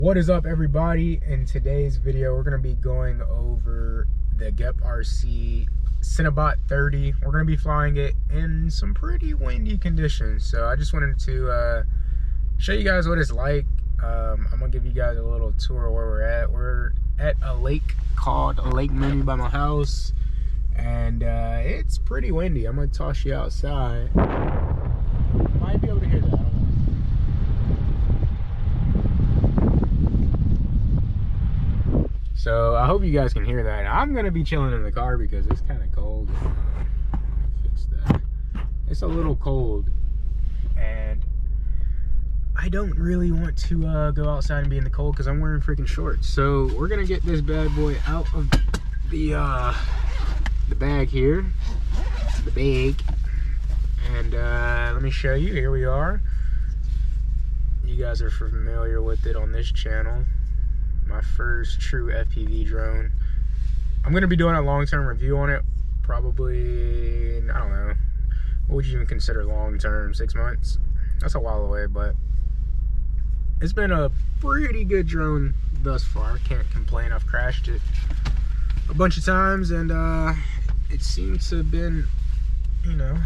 What is up, everybody? In today's video, we're going to be going over the GepRC Cinebot 30. We're going to be flying it in some pretty windy conditions. So I just wanted to show you guys what it's like. I'm going to give you guys a little tour where we're at. We're at a lake called Lake Mooney by my house. And it's pretty windy. I'm going to toss you outside. Might be able to hear that. I don't know. So I hope you guys can hear that. I'm gonna be chilling in the car because it's kind of cold. Let me fix that. It's a little cold, and I don't really want to go outside and be in the cold because I'm wearing freaking shorts. So we're gonna get this bad boy out of the bag here, the bag, and let me show you. Here we are. You guys are familiar with it on this channel. My first true FPV drone. I'm gonna be doing a long-term review on it. Probably, I don't know, what would you even consider long-term? 6 months? That's a while away, but it's been a pretty good drone thus far. Can't complain. I've crashed it a bunch of times, and it seems to have been, you know,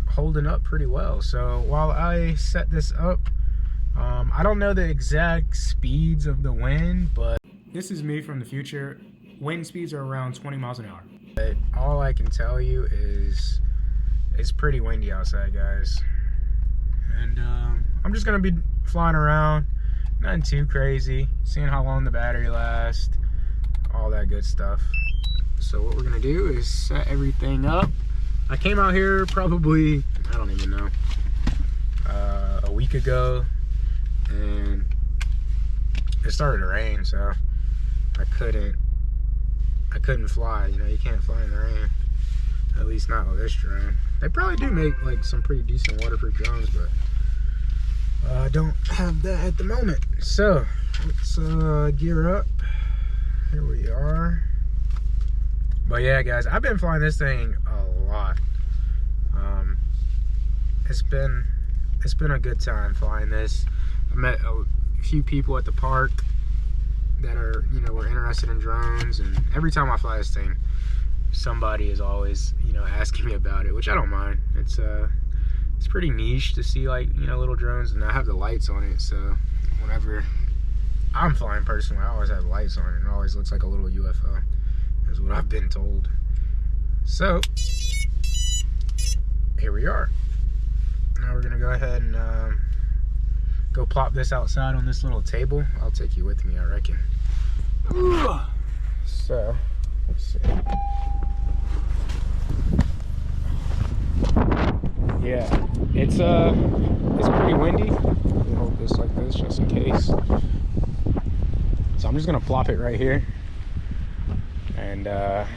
holding up pretty well. So while I set this up, I don't know the exact speeds of the wind, but this is me from the future. Wind speeds are around 20 miles an hour. But all I can tell you is it's pretty windy outside, guys. And I'm just gonna be flying around, nothing too crazy, seeing how long the battery lasts, all that good stuff. So what we're gonna do is set everything up. I came out here probably, I don't even know, a week ago. And it started to rain, so I couldn't fly. You know, you can't fly in the rain, at least not with this drone. They probably do make like some pretty decent waterproof drones, but I don't have that at the moment. So let's gear up. Here we are. But yeah, guys, I've been flying this thing a lot. It's been a good time flying this. I met a few people at the park that are, you know, were interested in drones, and every time I fly this thing, somebody is always, you know, asking me about it, which I don't mind. It's pretty niche to see, like, you know, little drones, and I have the lights on it, so whenever I'm flying personally, I always have lights on it, and it always looks like a little UFO, is what I've been told. So here we are. Now we're gonna go ahead and go plop this outside on this little table. I'll take you with me, I reckon. Ooh. So let's see. Yeah, it's pretty windy. Let me hold this like this just in case. So I'm just gonna plop it right here, and we're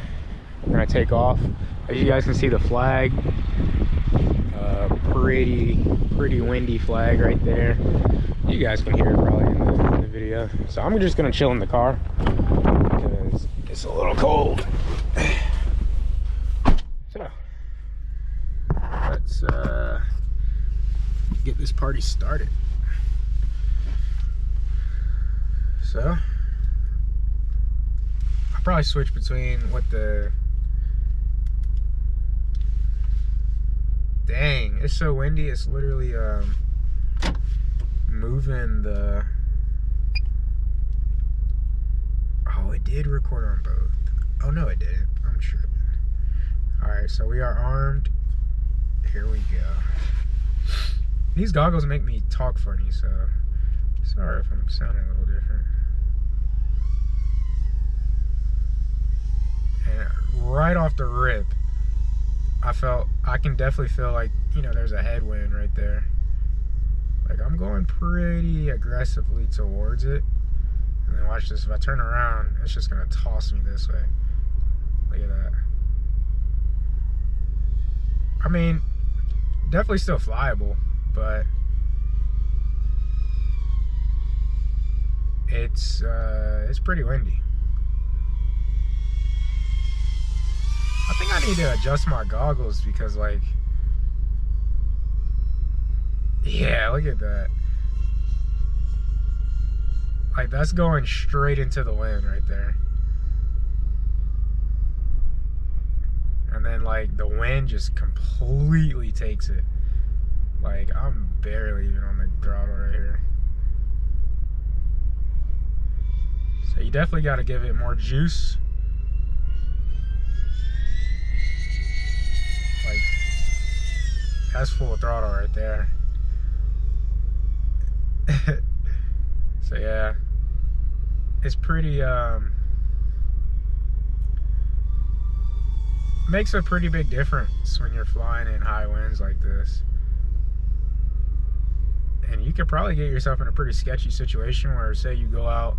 gonna take off. As you guys can see, the flag. Pretty windy flag right there. You guys can hear it probably in the video. So I'm just gonna chill in the car because it's a little cold. So let's get this party started. So I'll probably switch between what the... Dang, it's so windy, it's literally moving the... Oh, it did record on both. Oh no, it didn't. I'm tripping. Alright, so we are armed. Here we go. These goggles make me talk funny, so sorry if I'm sounding a little different. And right off the rip, I can definitely feel like, you know, there's a headwind right there. Like, I'm going pretty aggressively towards it. And then watch this, if I turn around, it's just gonna toss me this way. Look at that. I mean, definitely still flyable, but it's pretty windy. I think I need to adjust my goggles because, like, yeah, look at that. Like, that's going straight into the wind right there. And then, like, the wind just completely takes it. Like, I'm barely even on the throttle right here. So you definitely got to give it more juice. Like, that's full throttle right there. So yeah, it's pretty, makes a pretty big difference when you're flying in high winds like this. And you could probably get yourself in a pretty sketchy situation where, say you go out,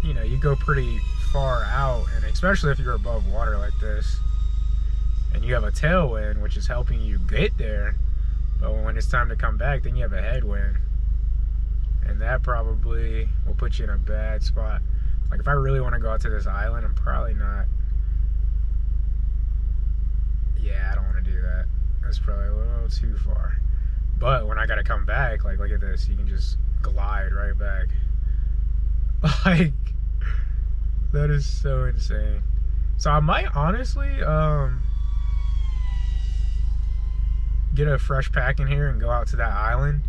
you know, you go pretty far out, and especially if you're above water like this, and you have a tailwind, which is helping you get there, but when it's time to come back, then you have a headwind. And that probably will put you in a bad spot. Like, if I really want to go out to this island, I'm probably not. Yeah, I don't want to do that. That's probably a little too far. But when I got to come back, like, look at this. You can just glide right back. Like, that is so insane. So I might honestly get a fresh pack in here and go out to that island.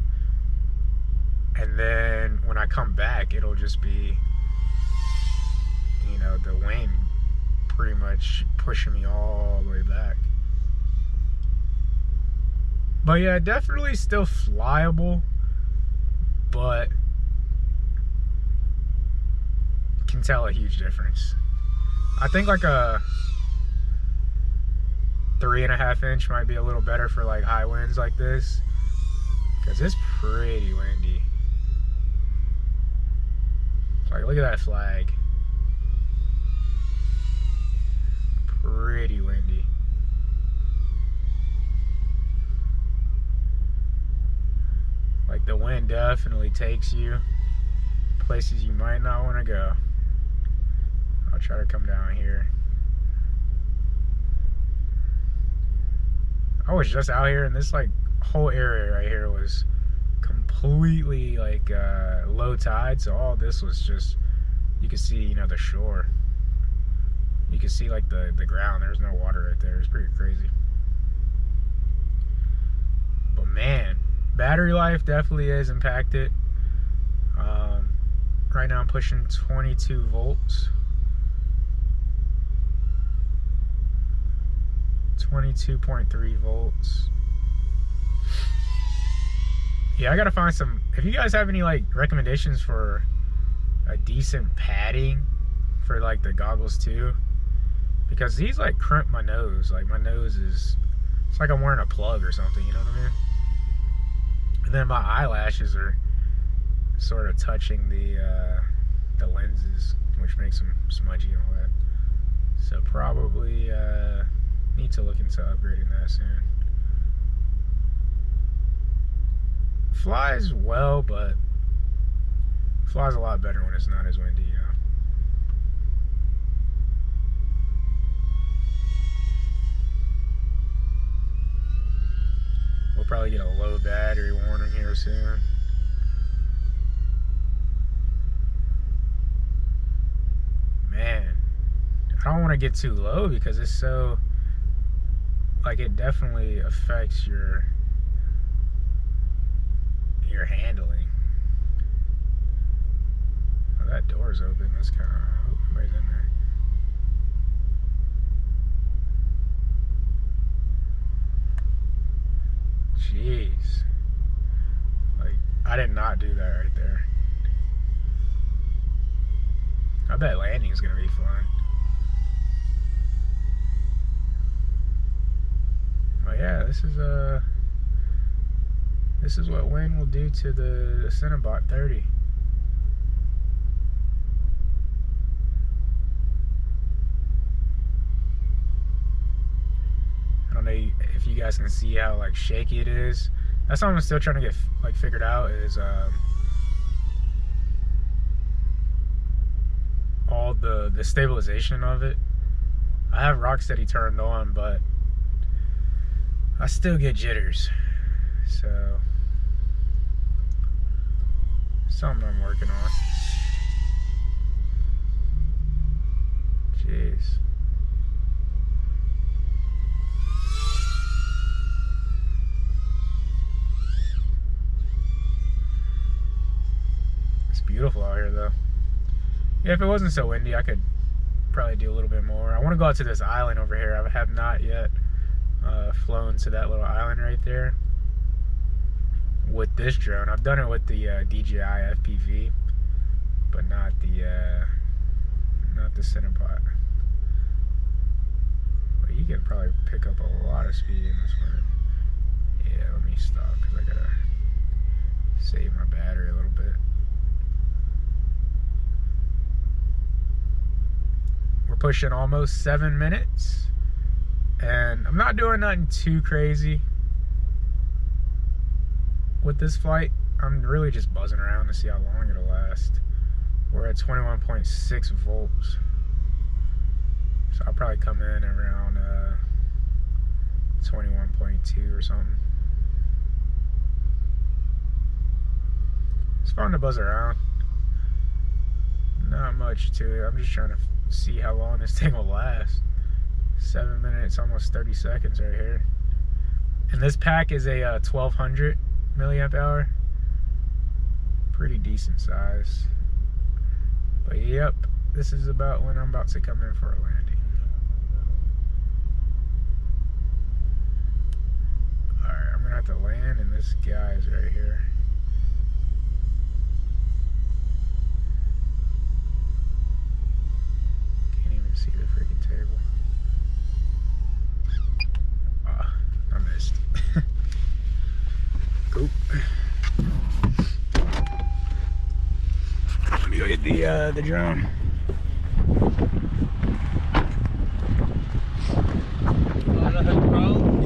And then when I come back, it'll just be, you know, the wind pretty much pushing me all the way back. But yeah, definitely still flyable, but can tell a huge difference. I think like a 3.5 inch might be a little better for like high winds like this, because it's pretty windy. Like, look at that flag. Pretty windy. Like, the wind definitely takes you places you might not want to go. I'll try to come down here. I was just out here, and this like whole area right here was completely like low tide, so all this was just, you could see, you know, the shore. You could see like the ground. There's no water right there. It's pretty crazy. But man, battery life definitely is impacted. Right now I'm pushing 22 volts. 22.3 volts. Yeah, I gotta find some, if you guys have any like recommendations for a decent padding for like the goggles too, because these like crimp my nose. Like, my nose is, it's like I'm wearing a plug or something, you know what I mean? And then my eyelashes are sort of touching the lenses, which makes them smudgy and all that. So probably need to look into upgrading that soon. Flies well, but flies a lot better when it's not as windy, you know. We'll probably get a low battery warning here soon. Man, I don't want to get too low because it's so, like, it definitely affects your handling. Oh, that door's open. That's kind of, I hope nobody's in there. Jeez. Like, I did not do that right there. I bet landing is gonna be fun. But yeah, this is what wind will do to the Cinebot 30. I don't know if you guys can see how like shaky it is. That's something I'm still trying to get like figured out, is all the stabilization of it. I have Rocksteady turned on, but I still get jitters. So Something I'm working on. Jeez. It's beautiful out here though. Yeah, if it wasn't so windy, I could probably do a little bit more. I want to go out to this island over here. I have not yet flown to that little island right there with this drone. I've done it with the DJI FPV, but not the Cinebot. But you can probably pick up a lot of speed in this one. Yeah, let me stop because I gotta save my battery a little bit. We're pushing almost 7 minutes, and I'm not doing nothing too crazy with this flight. I'm really just buzzing around to see how long it'll last. We're at 21.6 volts, so I'll probably come in around 21.2 or something. It's fun to buzz around. Not much to it. I'm just trying to see how long this thing will last. 7 minutes, almost 30 seconds right here. And this pack is a 1200 milliamp hour. Pretty decent size. But yep, this is about when I'm about to come in for a landing. Alright, I'm gonna have to land, and this guy's right here. See the freaking table. Ah, I missed. Cool. Let me go get the drone.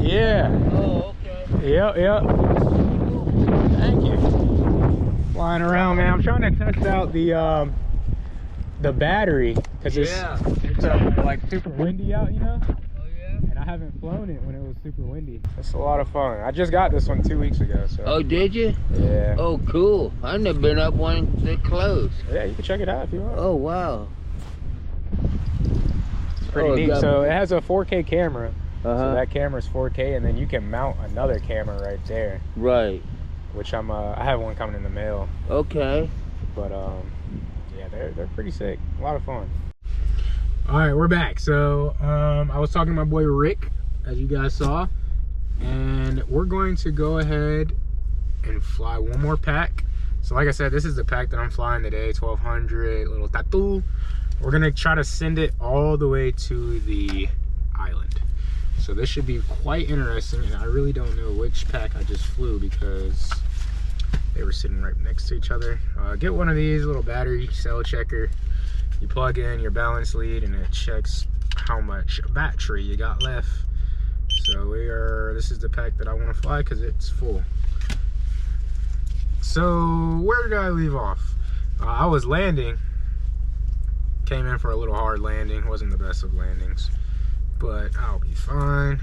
Yeah. Oh, okay. Yep. Thank you. Flying around, man. I'm trying to test out the battery because it's like super windy out, you know. Oh yeah. And I haven't flown it when it was super windy. It's a lot of fun. I just got this one 2 weeks ago. So. Oh, did you? Yeah. Oh, cool. I've never been up one that close. Yeah, you can check it out if you want. Oh, wow. It's pretty neat. So it has a 4K camera. So that camera's 4K, and then you can mount another camera right there. Right. Which I have one coming in the mail. Okay. But yeah, they're pretty sick. A lot of fun. All right, we're back. So I was talking to my boy Rick, as you guys saw, and we're going to go ahead and fly one more pack. So like I said, this is the pack that I'm flying today, 1200 little tattoo. We're gonna try to send it all the way to the island. So this should be quite interesting, and I really don't know which pack I just flew because they were sitting right next to each other. Get one of these, little battery cell checker. You plug in your balance lead and it checks how much battery you got left. So this is the pack that I want to fly because it's full. So where did I leave off? I was landing, came in for a little hard landing. Wasn't the best of landings, but I'll be fine.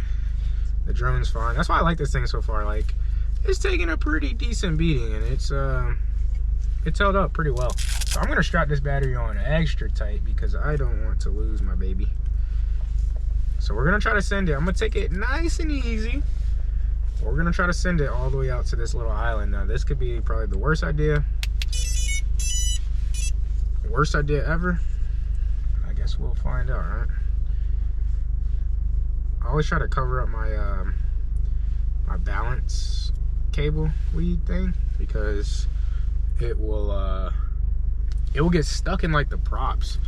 The drone's fine. That's why I like this thing so far. Like, it's taking a pretty decent beating, and it's held up pretty well. So I'm gonna strap this battery on extra tight because I don't want to lose my baby. So we're gonna try to send it. I'm gonna take it nice and easy. We're gonna try to send it all the way out to this little island. Now this could be probably the worst idea ever. I guess we'll find out, right? I always try to cover up my my balance cable lead thing because it will get stuck in like the props,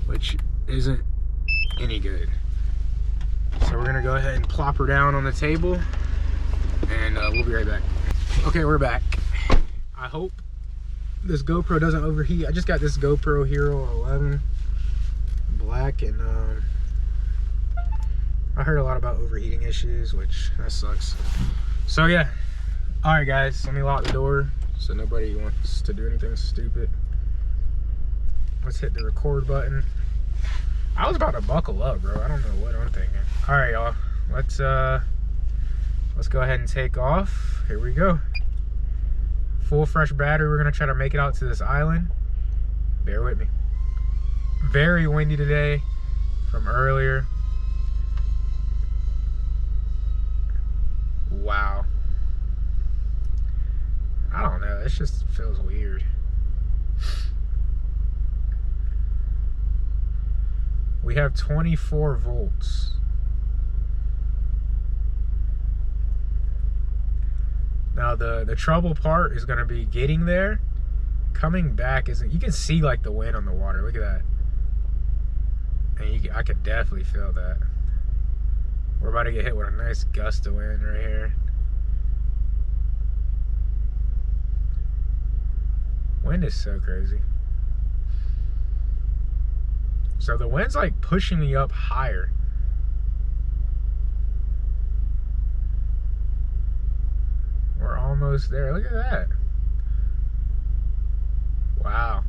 which isn't any good. So we're gonna go ahead and plop her down on the table, and we'll be right back. Okay, we're back. I hope this GoPro doesn't overheat. I just got this GoPro Hero 11 black, and I heard a lot about overheating issues, which that sucks. So yeah, all right guys, let me lock the door so nobody wants to do anything stupid. Let's hit the record button. I was about to buckle up, bro. I don't know what I'm thinking. All right, y'all, let's go ahead and take off. Here we go. full fresh battery. We're gonna try to make it out to this island. Bear with me. Very windy today from earlier. Wow. I don't know, it just feels weird. We have 24 volts. Now the trouble part is gonna be getting there. Coming back isn't, you can see like the wind on the water, look at that. And I could definitely feel that. We're about to get hit with a nice gust of wind right here. Wind is so crazy. So the wind's like pushing me up higher. We're almost there. Look at that. Wow.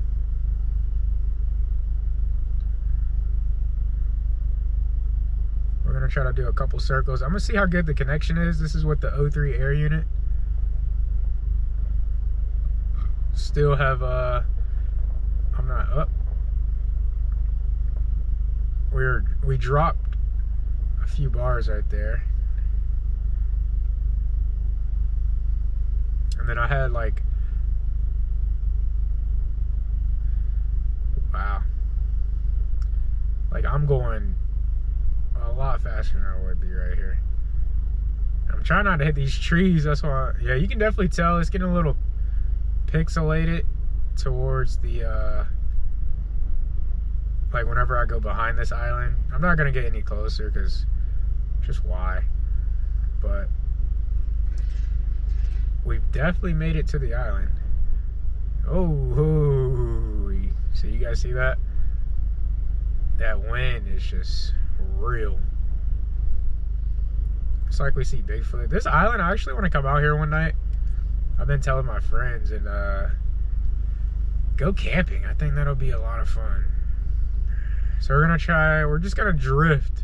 We're gonna try to do a couple circles. I'm gonna see how good the connection is. This is with the O3 air unit. Still have I'm not up. We dropped a few bars right there. And then I had like, wow. Like I'm going a lot faster than I would be right here. I'm trying not to hit these trees, that's why, yeah, you can definitely tell it's getting a little pixelated towards the, like whenever I go behind this island. I'm not gonna get any closer because just why? But we've definitely made it to the island. Oh, so you guys see that? That wind is just real. It's like we see Bigfoot. This island, I actually want to come out here one night. I've been telling my friends and go camping. I think that'll be a lot of fun. So we're just gonna drift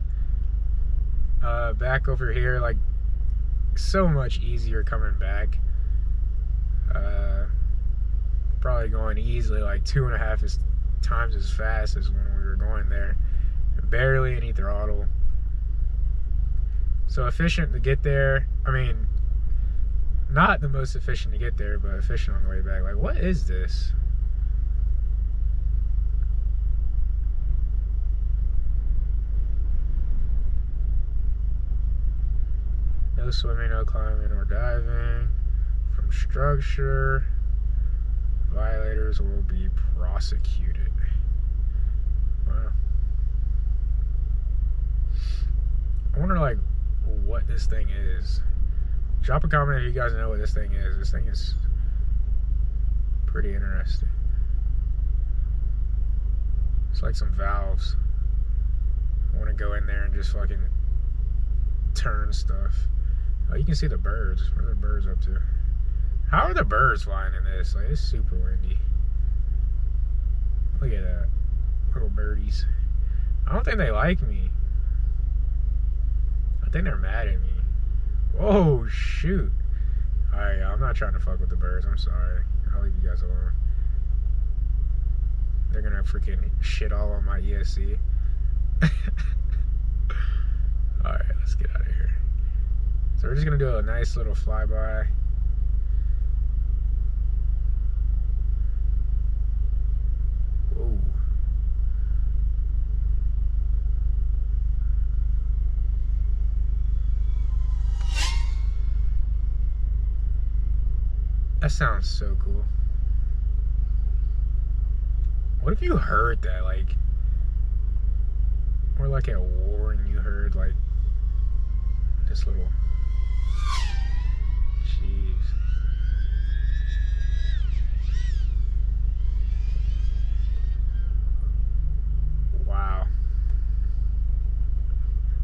back over here. Like, so much easier coming back. Probably going easily like 2.5 times as fast as when we were going there. Barely any throttle. So efficient to get there. I mean, not the most efficient to get there, but efficient on the way back. Like, what is this? No swimming, no climbing or diving from structure. Violators will be prosecuted. Wow. I wonder like what this thing is. Drop a comment if you guys know what this thing is. This thing is pretty interesting. It's like some valves. I want to go in there and just fucking turn stuff. Oh, you can see the birds. What are the birds up to? How are the birds flying in this? Like, it's super windy. Look at that. Little birdies. I don't think they like me. I think they're mad at me. Whoa, shoot. Alright, I'm not trying to fuck with the birds. I'm sorry. I'll leave you guys alone. They're gonna freaking shit all on my ESC. Alright, let's get out of here. So we're just gonna do a nice little flyby. Whoa. That sounds so cool. What if you heard that, like, or like at war and you heard like this little, jeez. Wow.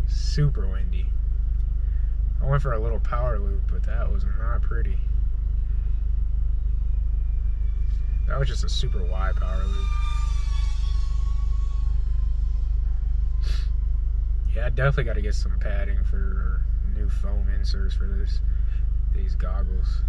Super windy. I went for a little power loop, but that was not pretty. That was just a super wide power loop. Yeah, I definitely got to get some padding for new foam inserts for these goggles.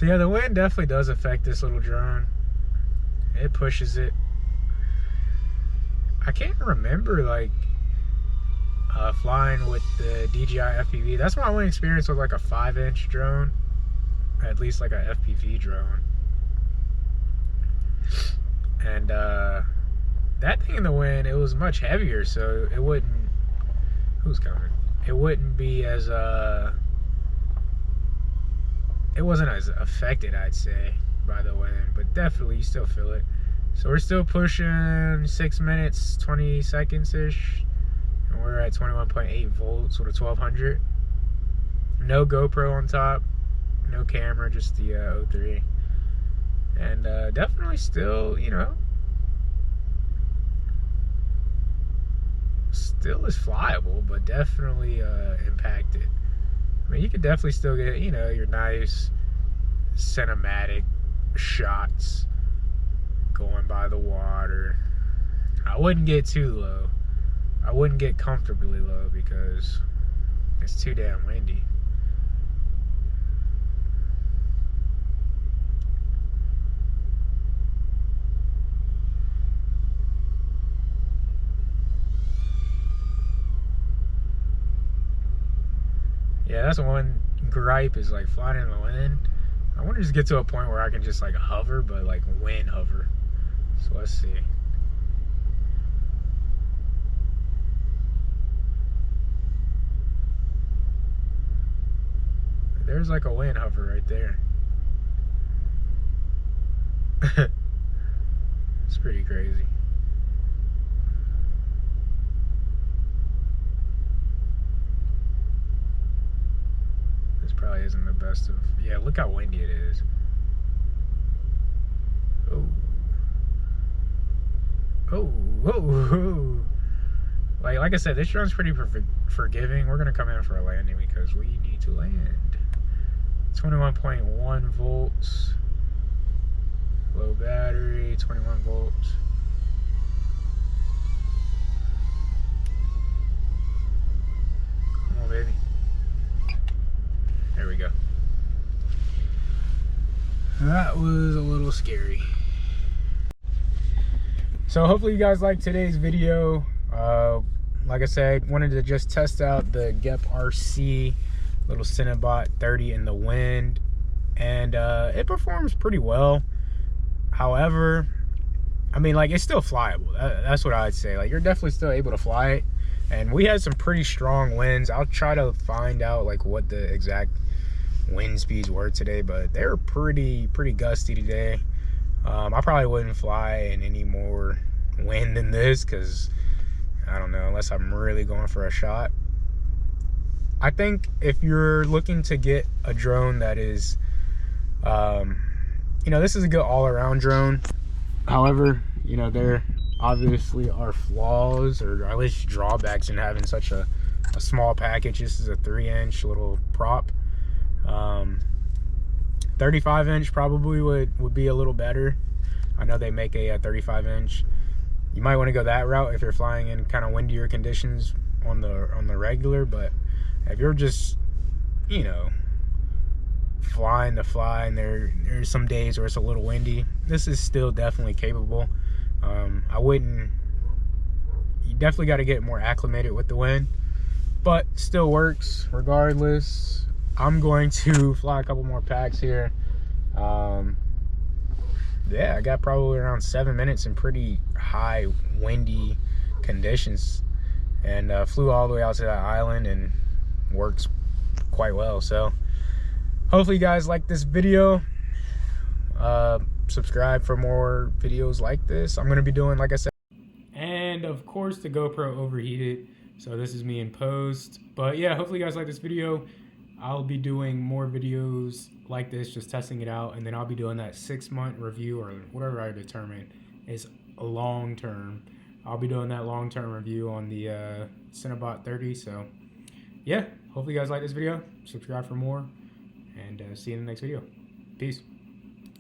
So yeah, the wind definitely does affect this little drone. It pushes it. I can't remember like flying with the DJI FPV. That's my only experience with like a 5-inch drone, at least like a FPV drone. And that thing in the wind, it was much heavier, so it wouldn't. Who's coming? It wouldn't be as it wasn't as affected, I'd say, by the wind, but definitely you still feel it. So we're still pushing 6 minutes 20 seconds ish, and we're at 21.8 volts with a 1200. No GoPro on top, no camera, just the O3. And definitely still, you know, still is flyable, but definitely impacted. I mean, you could definitely still get, you know, your nice cinematic shots going by the water. I wouldn't get too low. I wouldn't get comfortably low because it's too damn windy. Yeah, that's one gripe is like flying in the wind. I want to just get to a point where I can just like hover, but like wind hover. So let's see. There's like a wind hover right there. It's pretty crazy. This probably isn't the best of. Yeah, look how windy it is. Oh. Oh, oh. Like I said, this drone's pretty forgiving. We're gonna come in for a landing because we need to land. 21.1 volts. Low battery, 21 volts. Come on, baby. There we go. That was a little scary. So hopefully you guys liked today's video. Like I said, wanted to just test out the GepRC little Cinebot 30 in the wind, and it performs pretty well. However, I mean, like, it's still flyable. That's what I'd say. Like, you're definitely still able to fly it, and we had some pretty strong winds. I'll try to find out like what the exact wind speeds were today, but they're pretty gusty today. I probably wouldn't fly in any more wind than this because I don't know, unless I'm really going for a shot. I think if you're looking to get a drone that is, you know, this is a good all-around drone. However, you know, there obviously are flaws or at least drawbacks in having such a small package. This is a 3-inch little prop. 35-inch probably would be a little better. I know they make a 35-inch. You might want to go that route if you're flying in kind of windier conditions on the regular, but if you're just, you know, flying to fly and there's some days where it's a little windy, this is still definitely capable. You definitely got to get more acclimated with the wind, but still works regardless. I'm going to fly a couple more packs here. Yeah, I got probably around 7 minutes in pretty high windy conditions, and flew all the way out to that island and works quite well. So hopefully you guys like this video. Subscribe for more videos like this. I'm gonna be doing, like I said, and of course the GoPro overheated, so this is me in post. But yeah, hopefully you guys like this video. I'll be doing more videos like this, just testing it out, and then I'll be doing that 6-month review or whatever I determine is a long term. I'll be doing that long-term review on the Cinebot 30. So yeah, hopefully you guys like this video. Subscribe for more, and see you in the next video. Peace.